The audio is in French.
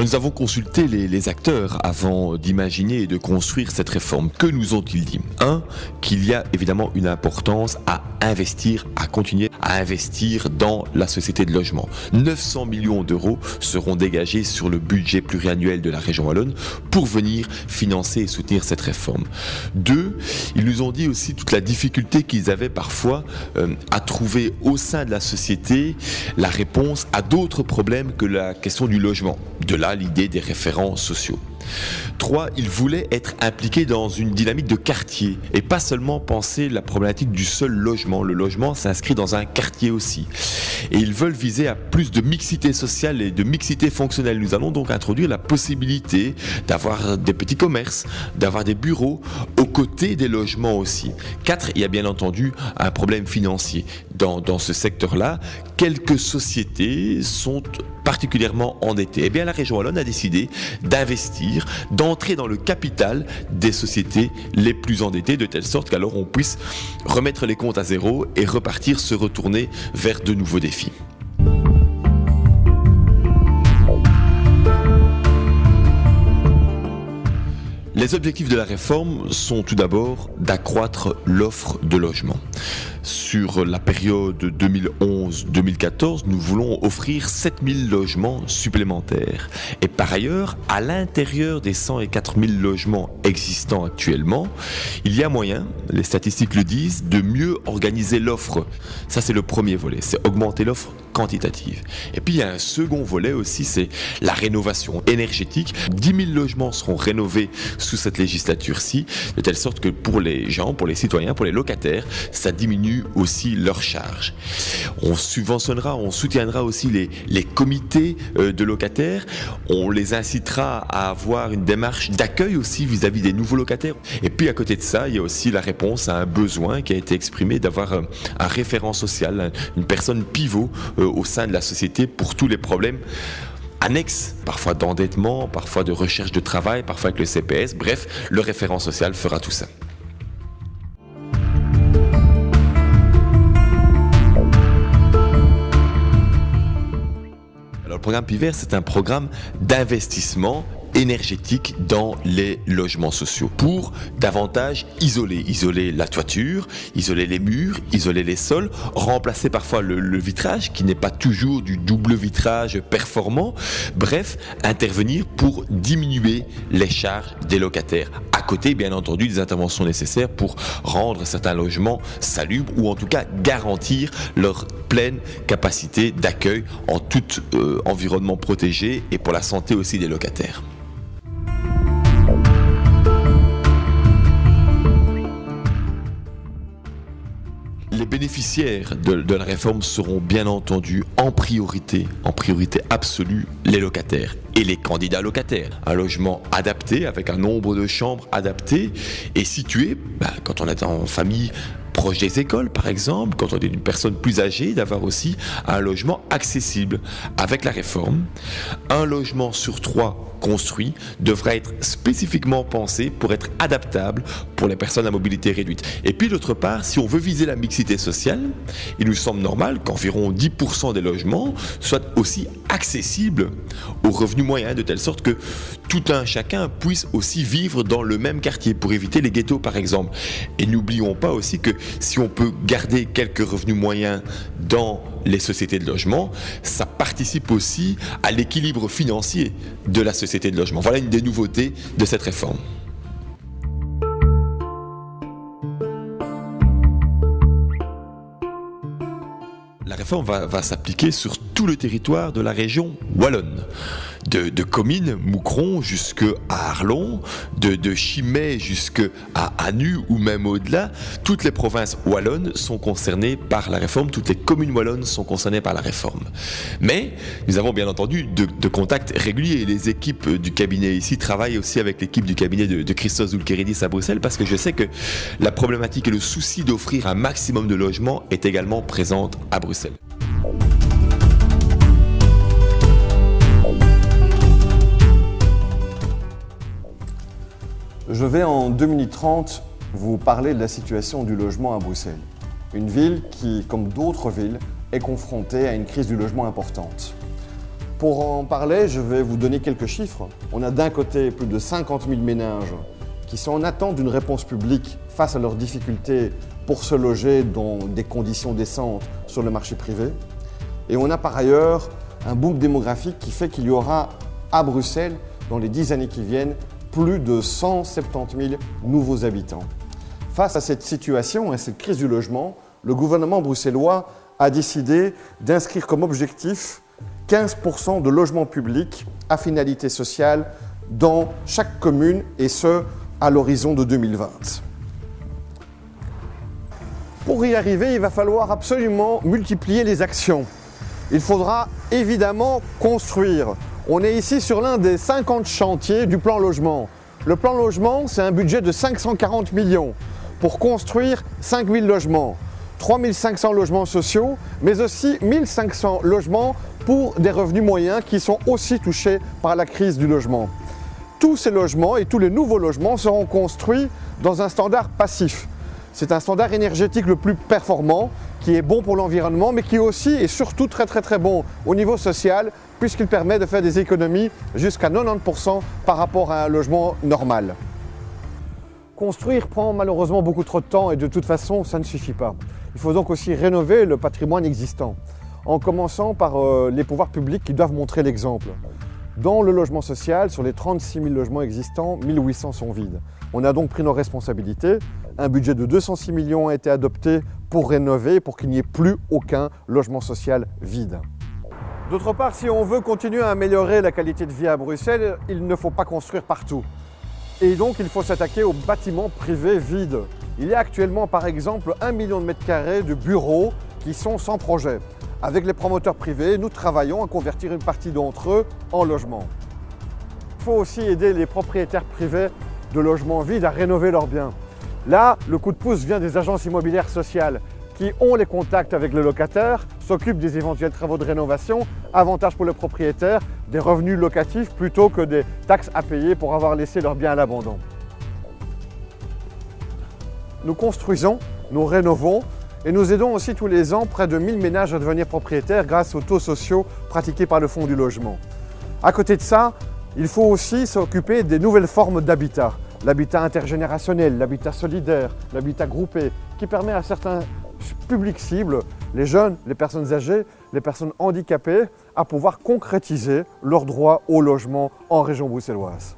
Alors nous avons consulté les acteurs avant d'imaginer et de construire cette réforme. Que nous ont-ils dit ? Qu'il y a évidemment une importance à investir, à continuer à investir dans la société de logement. 900 millions d'euros seront dégagés sur le budget pluriannuel de la région wallonne pour venir financer et soutenir cette réforme. 2, ils nous ont dit aussi toute la difficulté qu'ils avaient parfois à trouver au sein de la société la réponse à d'autres problèmes que la question du logement. De là l'idée des référents sociaux. 3, ils voulaient être impliqués dans une dynamique de quartier et pas seulement penser la problématique du seul logement. Le logement s'inscrit dans un quartier aussi. Et ils veulent viser à plus de mixité sociale et de mixité fonctionnelle. Nous allons donc introduire la possibilité d'avoir des petits commerces, d'avoir des bureaux aux côtés des logements aussi. 4, il y a bien entendu un problème financier. Dans ce secteur-là, quelques sociétés sont particulièrement endettées. Eh bien, la région wallonne a décidé d'investir, d'entrer dans le capital des sociétés les plus endettées, de telle sorte qu'alors on puisse remettre les comptes à zéro et repartir, se retourner vers de nouveaux défis. Les objectifs de la réforme sont tout d'abord d'accroître l'offre de logement. Sur la période 2011-2014, nous voulons offrir 7000 logements supplémentaires. Et par ailleurs, à l'intérieur des 104 000 logements existants actuellement, il y a moyen, les statistiques le disent, de mieux organiser l'offre. Ça, c'est le premier volet, c'est augmenter l'offre quantitative. Et puis, il y a un second volet aussi, c'est la rénovation énergétique. 10 000 logements seront rénovés sous cette législature-ci, de telle sorte que pour les gens, pour les citoyens, pour les locataires, ça diminue aussi leurs charges. On subventionnera, on soutiendra aussi les comités de locataires. On les incitera à avoir une démarche d'accueil aussi vis-à-vis des nouveaux locataires. Et puis à côté de ça, il y a aussi la réponse à un besoin qui a été exprimé d'avoir un référent social, une personne pivot au sein de la société pour tous les problèmes annexes, parfois d'endettement, parfois de recherche de travail, parfois avec le CPS. Bref, le référent social fera tout ça. Alors, le programme PIVER, c'est un programme d'investissement énergétique dans les logements sociaux pour davantage isoler la toiture, isoler les murs, isoler les sols, remplacer parfois le vitrage qui n'est pas toujours du double vitrage performant. Bref, intervenir pour diminuer les charges des locataires. À côté, bien entendu, des interventions nécessaires pour rendre certains logements salubres ou en tout cas garantir leur pleine capacité d'accueil en tout environnement protégé et pour la santé aussi des locataires. Les bénéficiaires de la réforme seront bien entendu en priorité absolue les locataires et les candidats locataires. Un logement adapté avec un nombre de chambres adapté et situé, quand on est en famille proche des écoles par exemple, quand on est une personne plus âgée, d'avoir aussi un logement accessible. Avec la réforme, un logement sur 3 construit devra être spécifiquement pensé pour être adaptable pour les personnes à mobilité réduite. Et puis d'autre part, si on veut viser la mixité sociale, il nous semble normal qu'environ 10% des logements soient aussi accessibles aux revenus moyens, de telle sorte que tout un chacun puisse aussi vivre dans le même quartier pour éviter les ghettos par exemple. Et n'oublions pas aussi que si on peut garder quelques revenus moyens dans les sociétés de logement, ça participe aussi à l'équilibre financier de la société de logement. Voilà une des nouveautés de cette réforme. La réforme va s'appliquer sur tout le territoire de la région wallonne. De Comines, Moucron jusqu'à Arlon, de Chimay jusqu'à Anu ou même au-delà, toutes les provinces wallonnes sont concernées par la réforme, toutes les communes wallonnes sont concernées par la réforme. Mais nous avons bien entendu de contacts réguliers. Les équipes du cabinet ici travaillent aussi avec l'équipe du cabinet de Christos Zoulkeridis à Bruxelles parce que je sais que la problématique et le souci d'offrir un maximum de logements est également présente à Bruxelles. Je vais en 2 minutes 30 vous parler de la situation du logement à Bruxelles. Une ville qui, comme d'autres villes, est confrontée à une crise du logement importante. Pour en parler, je vais vous donner quelques chiffres. On a d'un côté plus de 50 000 ménages qui sont en attente d'une réponse publique face à leurs difficultés pour se loger dans des conditions décentes sur le marché privé. Et on a par ailleurs un boom démographique qui fait qu'il y aura à Bruxelles, dans les 10 années qui viennent, plus de 170 000 nouveaux habitants. Face à cette situation et cette crise du logement, le gouvernement bruxellois a décidé d'inscrire comme objectif 15% de logements publics à finalité sociale dans chaque commune, et ce, à l'horizon de 2020. Pour y arriver, il va falloir absolument multiplier les actions. Il faudra évidemment construire. On est ici sur l'un des 50 chantiers du plan logement. Le plan logement, c'est un budget de 540 millions pour construire 5000 logements, 3500 logements sociaux, mais aussi 1500 logements pour des revenus moyens qui sont aussi touchés par la crise du logement. Tous ces logements et tous les nouveaux logements seront construits dans un standard passif. C'est un standard énergétique le plus performant, qui est bon pour l'environnement, mais qui est aussi et surtout très bon au niveau social, puisqu'il permet de faire des économies jusqu'à 90% par rapport à un logement normal. Construire prend malheureusement beaucoup trop de temps et de toute façon, ça ne suffit pas. Il faut donc aussi rénover le patrimoine existant, en commençant par les pouvoirs publics qui doivent montrer l'exemple. Dans le logement social, sur les 36 000 logements existants, 1800 sont vides. On a donc pris nos responsabilités. Un budget de 206 millions a été adopté pour rénover, pour qu'il n'y ait plus aucun logement social vide. D'autre part, si on veut continuer à améliorer la qualité de vie à Bruxelles, il ne faut pas construire partout. Et donc, il faut s'attaquer aux bâtiments privés vides. Il y a actuellement, par exemple, 1 million de mètres carrés de bureaux qui sont sans projet. Avec les promoteurs privés, nous travaillons à convertir une partie d'entre eux en logements. Il faut aussi aider les propriétaires privés de logements vides à rénover leurs biens. Là, le coup de pouce vient des agences immobilières sociales qui ont les contacts avec les locataires, s'occupent des éventuels travaux de rénovation, avantage pour le propriétaire, des revenus locatifs plutôt que des taxes à payer pour avoir laissé leurs biens à l'abandon. Nous construisons, nous rénovons et nous aidons aussi tous les ans près de 1000 ménages à devenir propriétaires grâce aux taux sociaux pratiqués par le Fonds du logement. À côté de ça, il faut aussi s'occuper des nouvelles formes d'habitat. L'habitat intergénérationnel, l'habitat solidaire, l'habitat groupé, qui permet à certains publics cibles, les jeunes, les personnes âgées, les personnes handicapées, à pouvoir concrétiser leur droit au logement en région bruxelloise.